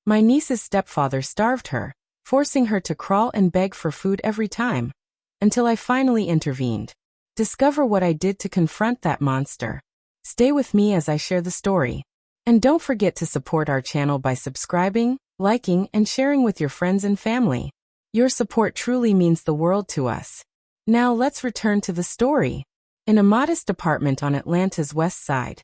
My niece's stepfather starved her, forcing her to crawl and beg for food every time, until I finally intervened. Discover what I did to confront that monster. Stay with me as I share the story. And don't forget to support our channel by subscribing, liking, and sharing with your friends and family. Your support truly means the world to us. Now let's return to the story. In a modest apartment on Atlanta's west side,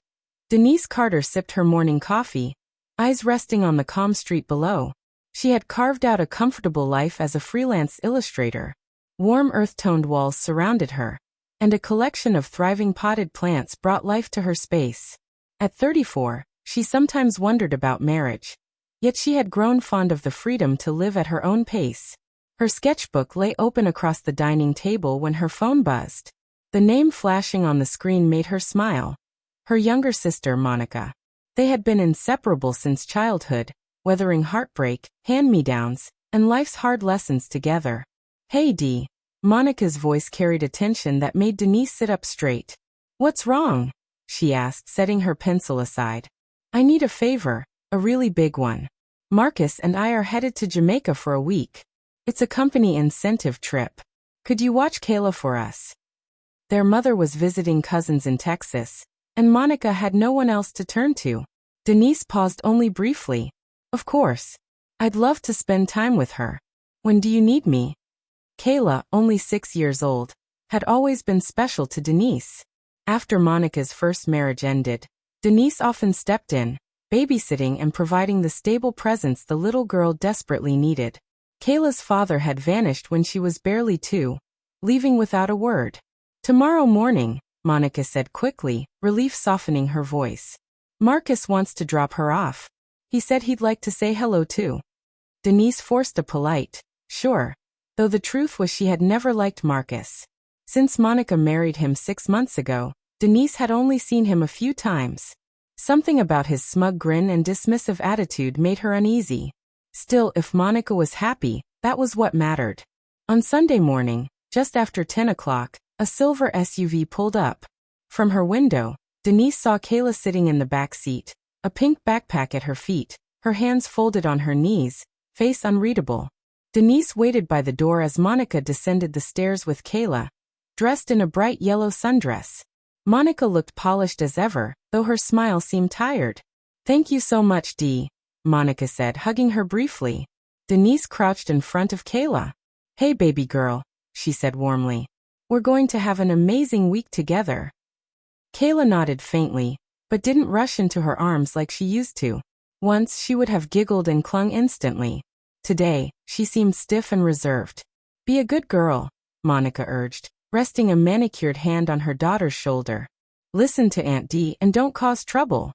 Denise Carter sipped her morning coffee, eyes resting on the calm street below. She had carved out a comfortable life as a freelance illustrator. Warm earth-toned walls surrounded her, and a collection of thriving potted plants brought life to her space. At 34, she sometimes wondered about marriage. Yet she had grown fond of the freedom to live at her own pace. Her sketchbook lay open across the dining table when her phone buzzed. The name flashing on the screen made her smile. Her younger sister, Monica. They had been inseparable since childhood, weathering heartbreak, hand-me-downs, and life's hard lessons together. "Hey Dee." Monica's voice carried a tension that made Denise sit up straight. "What's wrong?" she asked, setting her pencil aside. "I need a favor, a really big one. Marcus and I are headed to Jamaica for a week. It's a company incentive trip. Could you watch Kayla for us?" Their mother was visiting cousins in Texas, and Monica had no one else to turn to. Denise paused only briefly. "Of course. I'd love to spend time with her. When do you need me?" Kayla, only 6 years old, had always been special to Denise. After Monica's first marriage ended, Denise often stepped in, babysitting and providing the stable presence the little girl desperately needed. Kayla's father had vanished when she was barely 2, leaving without a word. "Tomorrow morning," Monica said quickly, relief softening her voice. "Marcus wants to drop her off. He said he'd like to say hello too." Denise forced a polite, "Sure," though the truth was she had never liked Marcus. Since Monica married him 6 months ago, Denise had only seen him a few times. Something about his smug grin and dismissive attitude made her uneasy. Still, if Monica was happy, that was what mattered. On Sunday morning, just after 10 o'clock, a silver SUV pulled up. From her window, Denise saw Kayla sitting in the back seat, a pink backpack at her feet, her hands folded on her knees, face unreadable. Denise waited by the door as Monica descended the stairs with Kayla, dressed in a bright yellow sundress. Monica looked polished as ever, though her smile seemed tired. "Thank you so much, Dee," Monica said, hugging her briefly. Denise crouched in front of Kayla. "Hey baby girl," she said warmly. "We're going to have an amazing week together." Kayla nodded faintly, but didn't rush into her arms like she used to. Once she would have giggled and clung instantly. Today, she seemed stiff and reserved. "Be a good girl," Monica urged, resting a manicured hand on her daughter's shoulder. "Listen to Aunt Dee and don't cause trouble."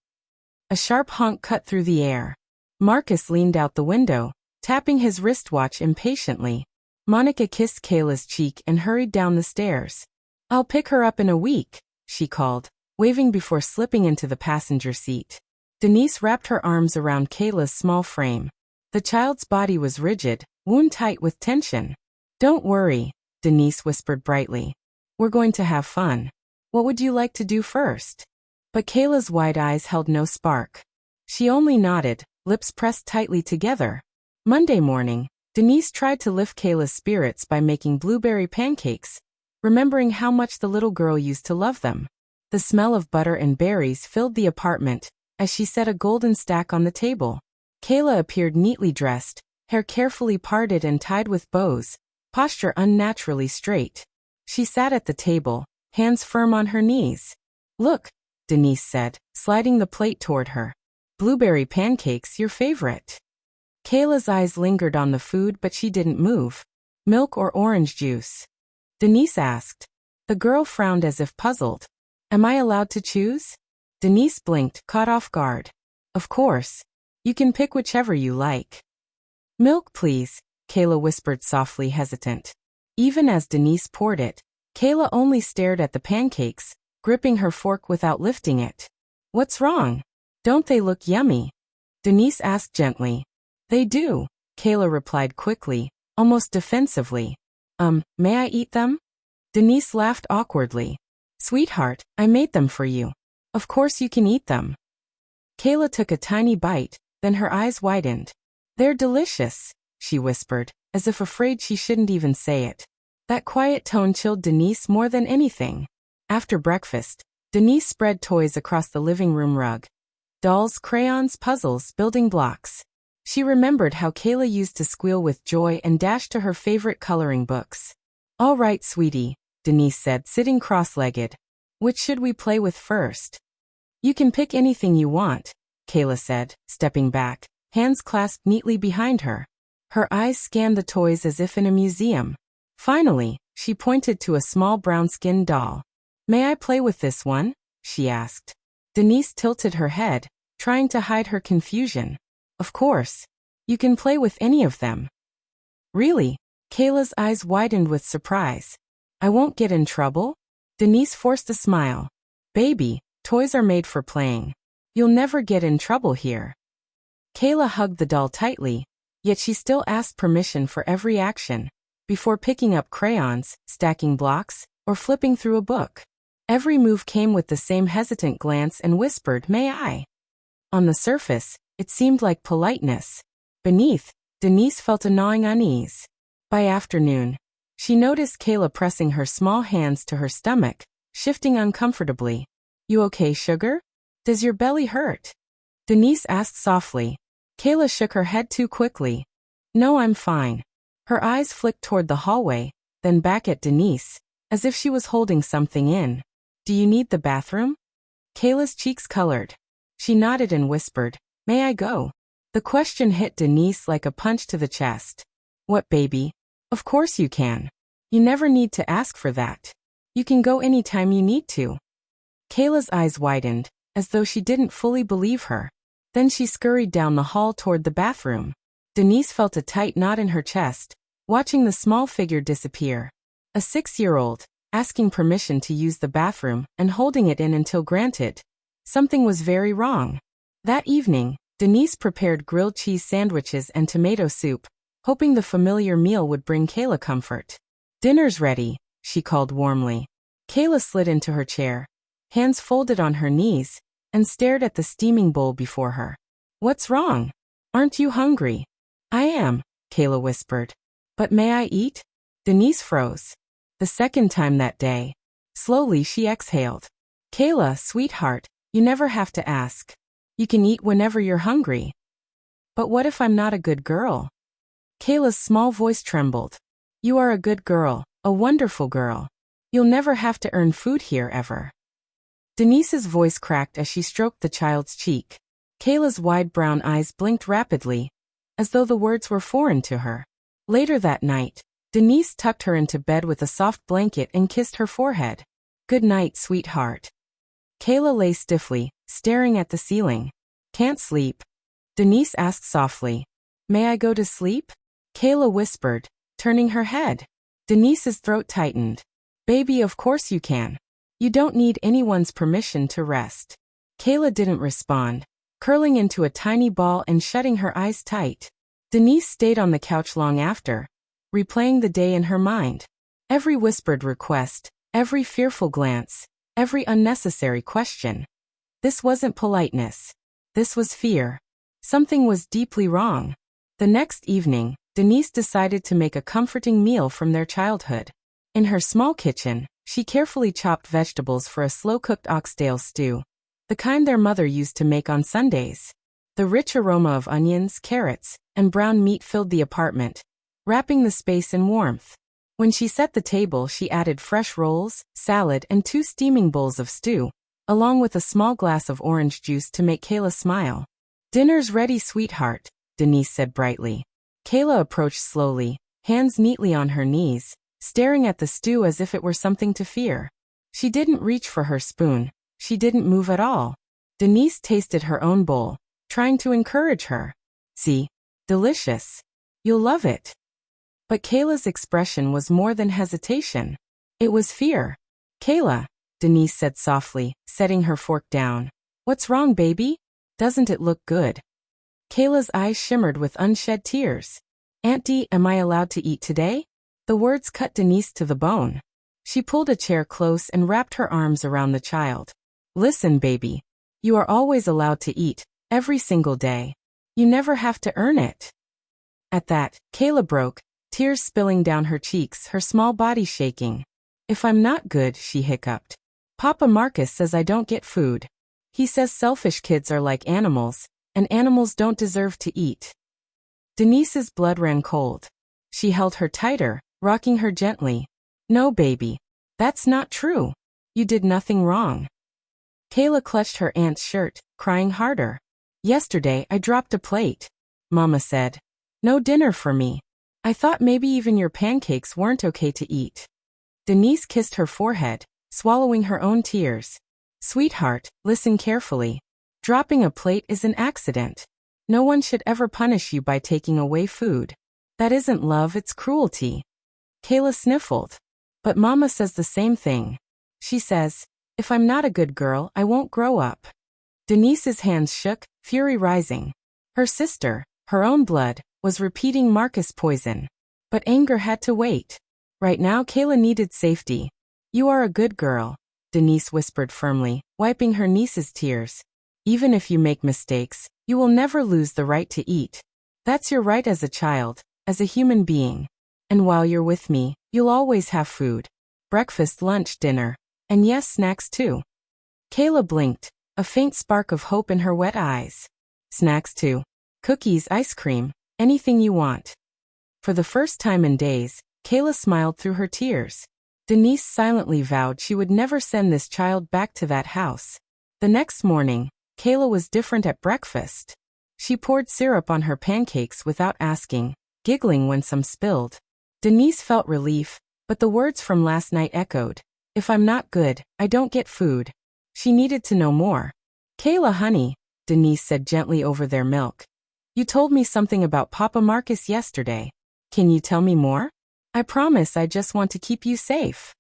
A sharp honk cut through the air. Marcus leaned out the window, tapping his wristwatch impatiently. Monica kissed Kayla's cheek and hurried down the stairs. "I'll pick her up in a week," she called, waving before slipping into the passenger seat. Denise wrapped her arms around Kayla's small frame. The child's body was rigid, wound-tight with tension. "Don't worry," Denise whispered brightly. "We're going to have fun. What would you like to do first?" But Kayla's wide eyes held no spark. She only nodded, lips pressed tightly together. Monday morning, Denise tried to lift Kayla's spirits by making blueberry pancakes, remembering how much the little girl used to love them. The smell of butter and berries filled the apartment as she set a golden stack on the table. Kayla appeared neatly dressed, hair carefully parted and tied with bows, posture unnaturally straight. She sat at the table, hands firm on her knees. "Look," Denise said, sliding the plate toward her. "Blueberry pancakes, your favorite." Kayla's eyes lingered on the food but she didn't move. "Milk or orange juice?" Denise asked. The girl frowned as if puzzled. "Am I allowed to choose?" Denise blinked, caught off guard. "Of course. You can pick whichever you like." "Milk, please," Kayla whispered softly, hesitant. Even as Denise poured it, Kayla only stared at the pancakes, gripping her fork without lifting it. "What's wrong? Don't they look yummy?" Denise asked gently. "They do," Kayla replied quickly, almost defensively. May I eat them?" Denise laughed awkwardly. "Sweetheart, I made them for you. Of course you can eat them." Kayla took a tiny bite, then her eyes widened. They're delicious, she whispered, as if afraid she shouldn't even say it. That quiet tone chilled Denise more than anything. After breakfast, Denise spread toys across the living room rug. Dolls, crayons, puzzles, building blocks. She remembered how Kayla used to squeal with joy and dash to her favorite coloring books. All right, sweetie, Denise said, sitting cross-legged. Which should we play with first? You can pick anything you want, Kayla said, stepping back, hands clasped neatly behind her. Her eyes scanned the toys as if in a museum. Finally, she pointed to a small brown-skinned doll. May I play with this one? She asked. Denise tilted her head, trying to hide her confusion. Of course. You can play with any of them. Really? Kayla's eyes widened with surprise. I won't get in trouble? Denise forced a smile. Baby, toys are made for playing. You'll never get in trouble here. Kayla hugged the doll tightly, yet she still asked permission for every action, before picking up crayons, stacking blocks, or flipping through a book. Every move came with the same hesitant glance and whispered, "May I?" On the surface, it seemed like politeness. Beneath, Denise felt a gnawing unease. By afternoon, she noticed Kayla pressing her small hands to her stomach, shifting uncomfortably. You okay, sugar? Does your belly hurt? Denise asked softly. Kayla shook her head too quickly. No, I'm fine. Her eyes flicked toward the hallway, then back at Denise, as if she was holding something in. Do you need the bathroom? Kayla's cheeks colored. She nodded and whispered, May I go? The question hit Denise like a punch to the chest. What, baby? Of course you can. You never need to ask for that. You can go anytime you need to. Kayla's eyes widened, as though she didn't fully believe her. Then she scurried down the hall toward the bathroom. Denise felt a tight knot in her chest, watching the small figure disappear. A 6-year-old, asking permission to use the bathroom and holding it in until granted. Something was very wrong. That evening, Denise prepared grilled cheese sandwiches and tomato soup, hoping the familiar meal would bring Kayla comfort. Dinner's ready, she called warmly. Kayla slid into her chair, hands folded on her knees, and stared at the steaming bowl before her. What's wrong? Aren't you hungry? I am, Kayla whispered. But may I eat? Denise froze. The second time that day. Slowly she exhaled. Kayla, sweetheart, you never have to ask. You can eat whenever you're hungry. But what if I'm not a good girl? Kayla's small voice trembled. You are a good girl, a wonderful girl. You'll never have to earn food here ever. Denise's voice cracked as she stroked the child's cheek. Kayla's wide brown eyes blinked rapidly, as though the words were foreign to her. Later that night, Denise tucked her into bed with a soft blanket and kissed her forehead. Good night, sweetheart. Kayla lay stiffly, staring at the ceiling. Can't sleep? Denise asked softly. May I go to sleep? Kayla whispered, turning her head. Denise's throat tightened. Baby, of course you can. You don't need anyone's permission to rest. Kayla didn't respond, curling into a tiny ball and shutting her eyes tight. Denise stayed on the couch long after, replaying the day in her mind. Every whispered request, every fearful glance, every unnecessary question. This wasn't politeness. This was fear. Something was deeply wrong. The next evening, Denise decided to make a comforting meal from their childhood. In her small kitchen, she carefully chopped vegetables for a slow-cooked oxtail stew, the kind their mother used to make on Sundays. The rich aroma of onions, carrots, and brown meat filled the apartment, wrapping the space in warmth. When she set the table, she added fresh rolls, salad, and 2 steaming bowls of stew, along with a small glass of orange juice to make Kayla smile. Dinner's ready, sweetheart, Denise said brightly. Kayla approached slowly, hands neatly on her knees, staring at the stew as if it were something to fear. She didn't reach for her spoon. She didn't move at all. Denise tasted her own bowl, trying to encourage her. See? Delicious. You'll love it. But Kayla's expression was more than hesitation. It was fear. Kayla, Denise said softly, setting her fork down. What's wrong, baby? Doesn't it look good? Kayla's eyes shimmered with unshed tears. Auntie, am I allowed to eat today? The words cut Denise to the bone. She pulled a chair close and wrapped her arms around the child. Listen, baby. You are always allowed to eat, every single day. You never have to earn it. At that, Kayla broke, tears spilling down her cheeks, her small body shaking. If I'm not good, she hiccuped. Papa Marcus says I don't get food. He says selfish kids are like animals, and animals don't deserve to eat. Denise's blood ran cold. She held her tighter, rocking her gently. No, baby. That's not true. You did nothing wrong. Kayla clutched her aunt's shirt, crying harder. Yesterday I dropped a plate. Mama said. No dinner for me. I thought maybe even your pancakes weren't okay to eat. Denise kissed her forehead, swallowing her own tears. Sweetheart, listen carefully. Dropping a plate is an accident. No one should ever punish you by taking away food. That isn't love, it's cruelty. Kayla sniffled. But Mama says the same thing. She says, if I'm not a good girl, I won't grow up. Denise's hands shook, fury rising. Her sister, her own blood, was repeating Marcus poison. But anger had to wait. Right now Kayla needed safety. You are a good girl, Denise whispered firmly, wiping her niece's tears. Even if you make mistakes, you will never lose the right to eat. That's your right as a child, as a human being. And while you're with me, you'll always have food. Breakfast, lunch, dinner. And yes, snacks too. Kayla blinked, a faint spark of hope in her wet eyes. Snacks too. Cookies, ice cream, anything you want. For the first time in days, Kayla smiled through her tears. Denise silently vowed she would never send this child back to that house. The next morning, Kayla was different at breakfast. She poured syrup on her pancakes without asking, giggling when some spilled. Denise felt relief, but the words from last night echoed. If I'm not good, I don't get food. She needed to know more. Kayla, honey, Denise said gently over their milk. You told me something about Papa Marcus yesterday. Can you tell me more? I promise I just want to keep you safe.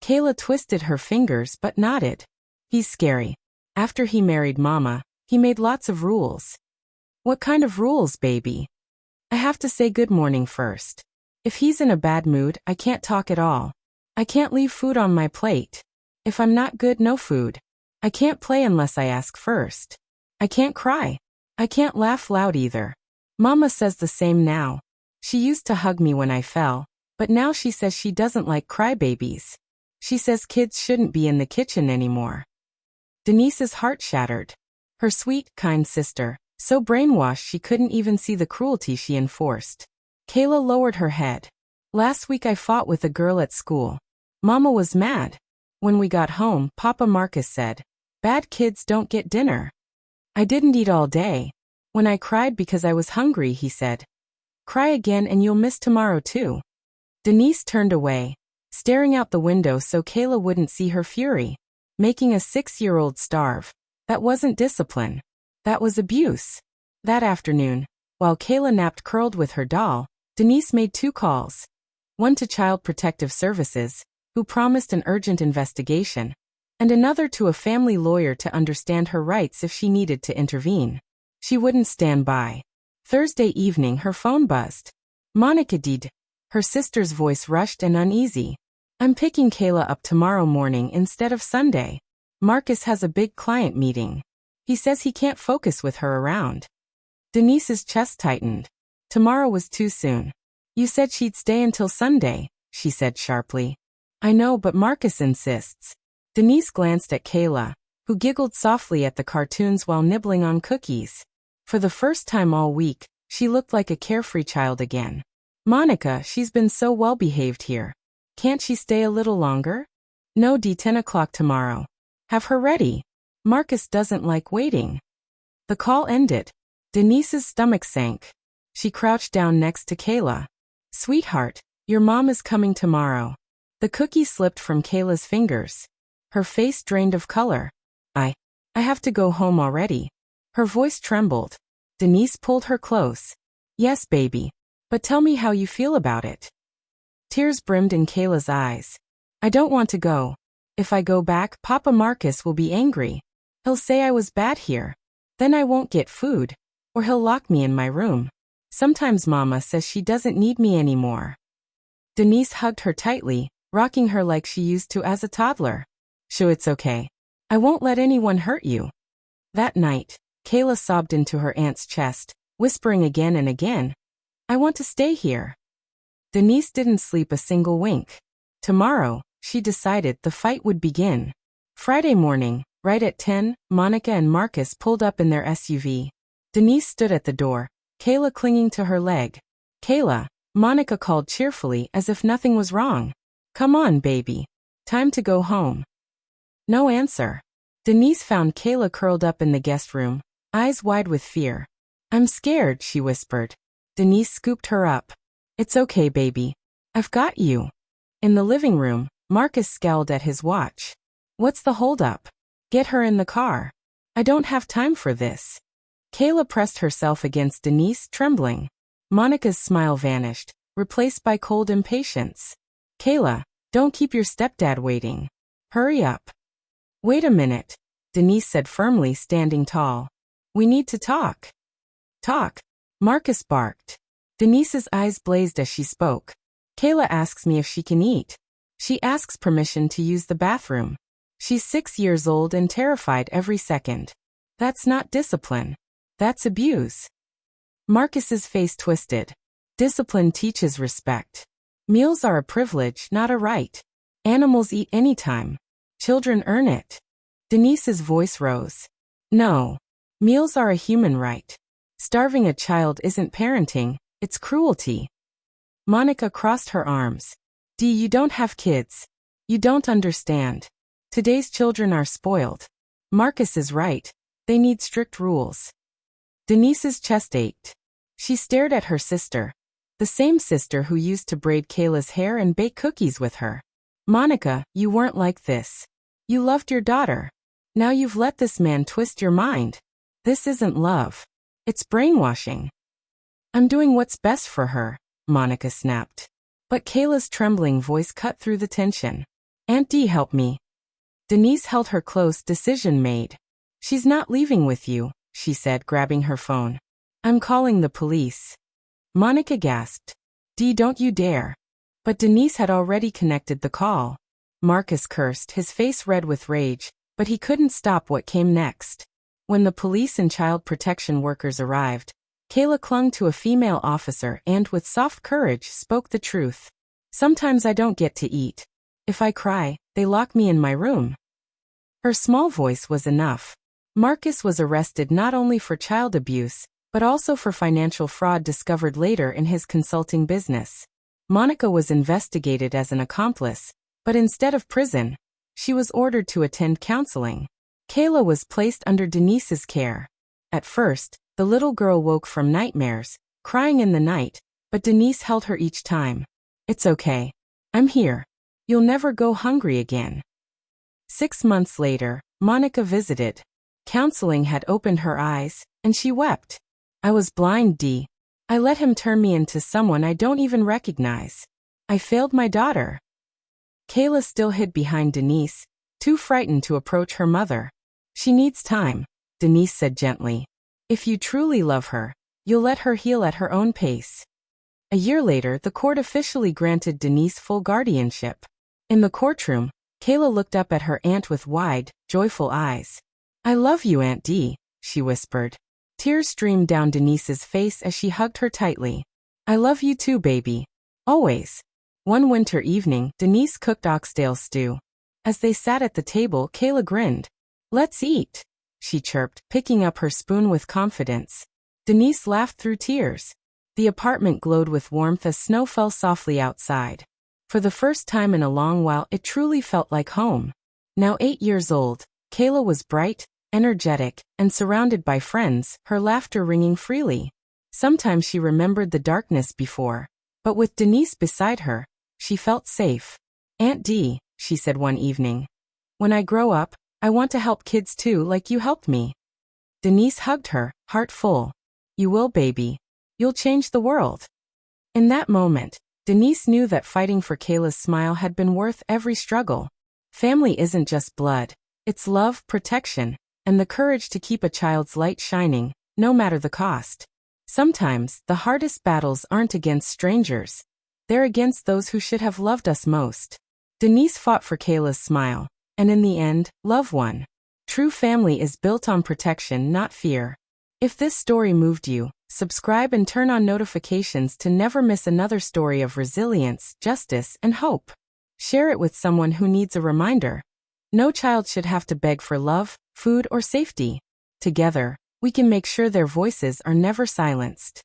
Kayla twisted her fingers but nodded. He's scary. After he married Mama, he made lots of rules. What kind of rules, baby? I have to say good morning first. If he's in a bad mood, I can't talk at all. I can't leave food on my plate. If I'm not good, no food. I can't play unless I ask first. I can't cry. I can't laugh loud either. Mama says the same now. She used to hug me when I fell, but now she says she doesn't like crybabies. She says kids shouldn't be in the kitchen anymore. Denise's heart shattered. Her sweet, kind sister, so brainwashed she couldn't even see the cruelty she enforced. Kayla lowered her head. Last week I fought with a girl at school. Mama was mad. When we got home, Papa Marcus said, bad kids don't get dinner. I didn't eat all day. When I cried because I was hungry, he said, cry again and you'll miss tomorrow too. Denise turned away, staring out the window so Kayla wouldn't see her fury. Making a 6-year-old starve. That wasn't discipline. That was abuse. That afternoon, while Kayla napped curled with her doll, Denise made 2 calls. One to Child Protective Services, who promised an urgent investigation, and another to a family lawyer to understand her rights if she needed to intervene. She wouldn't stand by. Thursday evening her phone buzzed. Monica did. Her sister's voice rushed and uneasy. I'm picking Kayla up tomorrow morning instead of Sunday. Marcus has a big client meeting. He says he can't focus with her around. Denise's chest tightened. Tomorrow was too soon. You said she'd stay until Sunday, she said sharply. I know, but Marcus insists. Denise glanced at Kayla, who giggled softly at the cartoons while nibbling on cookies. For the first time all week, she looked like a carefree child again. Monica, she's been so well behaved here. Can't she stay a little longer? No, 10 o'clock tomorrow. Have her ready. Marcus doesn't like waiting. The call ended. Denise's stomach sank. She crouched down next to Kayla. Sweetheart, your mom is coming tomorrow. The cookie slipped from Kayla's fingers. Her face drained of color. I have to go home already. Her voice trembled. Denise pulled her close. Yes, baby. But tell me how you feel about it. Tears brimmed in Kayla's eyes. I don't want to go. If I go back, Papa Marcus will be angry. He'll say I was bad here. Then I won't get food. Or he'll lock me in my room. Sometimes Mama says she doesn't need me anymore. Denise hugged her tightly, rocking her like she used to as a toddler. Sure, it's okay. I won't let anyone hurt you. That night, Kayla sobbed into her aunt's chest, whispering again and again. I want to stay here. Denise didn't sleep a single wink. Tomorrow, she decided the fight would begin. Friday morning, right at 10, Monica and Marcus pulled up in their SUV. Denise stood at the door, Kayla clinging to her leg. Kayla, Monica called cheerfully as if nothing was wrong. Come on, baby. Time to go home. No answer. Denise found Kayla curled up in the guest room, eyes wide with fear. I'm scared, she whispered. Denise scooped her up. It's okay, baby. I've got you. In the living room, Marcus scowled at his watch. What's the holdup? Get her in the car. I don't have time for this. Kayla pressed herself against Denise, trembling. Monica's smile vanished, replaced by cold impatience. Kayla, don't keep your stepdad waiting. Hurry up. Wait a minute, Denise said firmly, standing tall. We need to talk. Talk? Marcus barked. Denise's eyes blazed as she spoke. Kayla asks me if she can eat. She asks permission to use the bathroom. She's 6 years old and terrified every second. That's not discipline. That's abuse. Marcus's face twisted. Discipline teaches respect. Meals are a privilege, not a right. Animals eat anytime. Children earn it. Denise's voice rose. No. Meals are a human right. Starving a child isn't parenting, it's cruelty. Monica crossed her arms. Dee, you don't have kids. You don't understand. Today's children are spoiled. Marcus is right. They need strict rules. Denise's chest ached. She stared at her sister. The same sister who used to braid Kayla's hair and bake cookies with her. Monica, you weren't like this. You loved your daughter. Now you've let this man twist your mind. This isn't love. It's brainwashing. I'm doing what's best for her, Monica snapped. But Kayla's trembling voice cut through the tension. Aunt Dee, help me. Denise held her close, decision made. She's not leaving with you, she said, grabbing her phone. I'm calling the police. Monica gasped. Dee, don't you dare. But Denise had already connected the call. Marcus cursed, his face red with rage, but he couldn't stop what came next. When the police and child protection workers arrived, Kayla clung to a female officer and, with soft courage, spoke the truth. Sometimes I don't get to eat. If I cry, they lock me in my room. Her small voice was enough. Marcus was arrested not only for child abuse, but also for financial fraud discovered later in his consulting business. Monica was investigated as an accomplice, but instead of prison, she was ordered to attend counseling. Kayla was placed under Denise's care. At first, the little girl woke from nightmares, crying in the night, but Denise held her each time. It's okay. I'm here. You'll never go hungry again. 6 months later, Monica visited. Counseling had opened her eyes, and she wept. I was blind, Dee. I let him turn me into someone I don't even recognize. I failed my daughter. Kayla still hid behind Denise, too frightened to approach her mother. She needs time, Denise said gently. If you truly love her, you'll let her heal at her own pace. A year later, the court officially granted Denise full guardianship. In the courtroom, Kayla looked up at her aunt with wide, joyful eyes. I love you, Aunt Dee, she whispered. Tears streamed down Denise's face as she hugged her tightly. I love you too, baby. Always. One winter evening, Denise cooked oxtail stew. As they sat at the table, Kayla grinned. Let's eat, she chirped, picking up her spoon with confidence. Denise laughed through tears. The apartment glowed with warmth as snow fell softly outside. For the first time in a long while, it truly felt like home. Now 8 years old, Kayla was bright, energetic, and surrounded by friends, her laughter ringing freely. Sometimes she remembered the darkness before, but with Denise beside her, she felt safe. Aunt Dee, she said one evening. When I grow up, I want to help kids too, like you helped me. Denise hugged her, heart full. You will, baby. You'll change the world. In that moment, Denise knew that fighting for Kayla's smile had been worth every struggle. Family isn't just blood. It's love, protection, and the courage to keep a child's light shining, no matter the cost. Sometimes, the hardest battles aren't against strangers. They're against those who should have loved us most. Denise fought for Kayla's smile, and in the end, love won. True family is built on protection, not fear. If this story moved you, subscribe and turn on notifications to never miss another story of resilience, justice, and hope. Share it with someone who needs a reminder. No child should have to beg for love, food, or safety. Together, we can make sure their voices are never silenced.